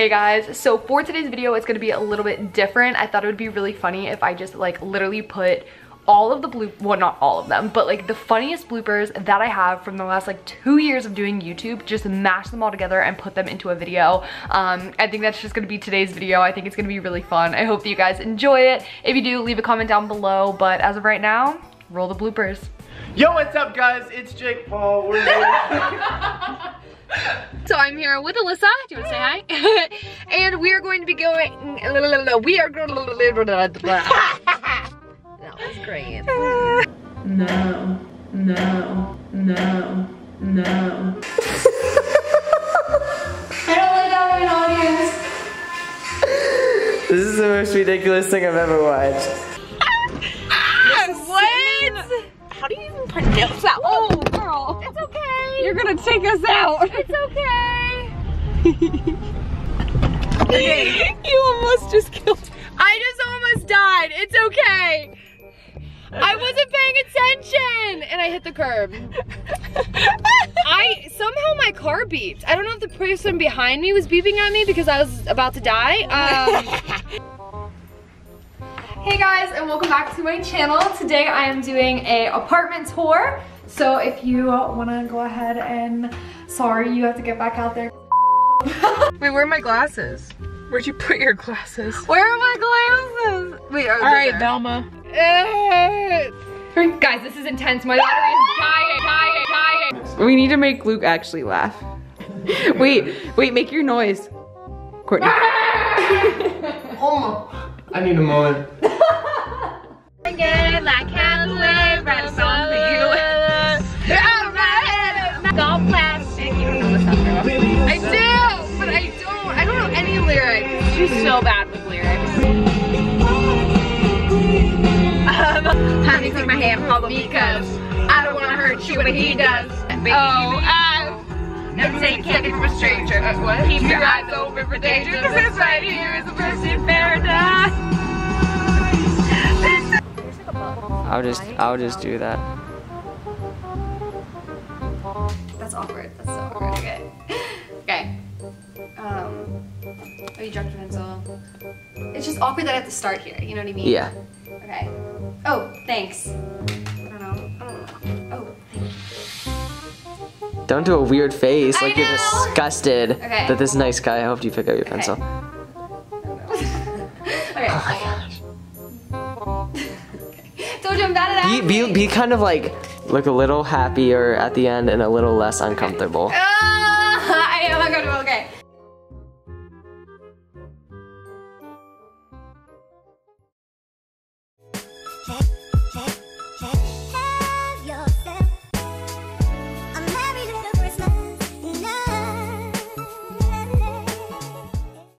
Hey guys, so for today's video, it's gonna be a little bit different. I thought it would be really funny if I just like literally put all of the well, not all of them, but like the funniest bloopers that I have from the last like 2 years of doing YouTube, just mash them all together and put them into a video. I think that's just gonna be today's video. I think it's gonna be really fun. I hope that you guys enjoy it. If you do, leave a comment down below, but as of right now, roll the bloopers. Yo, what's up guys? It's Jake Paul. We're here. So I'm here with Alyssa. Do you want to say hi? And we are going to be going, that was great. No. I don't like having an audience. This is the most ridiculous thing I've ever watched. What? How do you even pronounce that? Oh, girl. It's okay. You're gonna take us out. It's okay. You almost just killed me. I just almost died. It's okay. I wasn't paying attention and I hit the curb. Somehow my car beeped. I don't know if the person behind me was beeping at me because I was about to die. Hey guys, and welcome back to my channel. Today I am doing a apartment tour. So if you wanna go ahead and, sorry, you have to get back out there. Wait, where are my glasses? Where'd you put your glasses? Where are my glasses? Wait, all right, Velma. Guys, this is intense. My battery is dying. We need to make Luke actually laugh. Wait, make your noise. Courtney. Oh, I need a moment. Again, like Callaway, write a song for you. You're out of my head. Golf plastic. You don't know the song. I do, but I don't know any lyrics. She's so bad with lyrics. Honey, take my hand, follow me, because I don't want to hurt you when he does. Never take candy from a stranger. Keep your eyes open for danger, because this right here is the best in paradise. I'll just do that. That's awkward. That's so awkward. Okay. Okay. Oh, you dropped your pencil. It's just awkward that I have to start here. You know what I mean? Yeah. Okay. Oh, thanks. I don't know. Oh, thanks. Don't do a weird face like you're know. disgusted Okay. that this nice guy helped you pick up your pencil. Okay. Oh my gosh. Told you I'm bad at acting. Be kind of like, look a little happier at the end and a little less uncomfortable. I am. I'm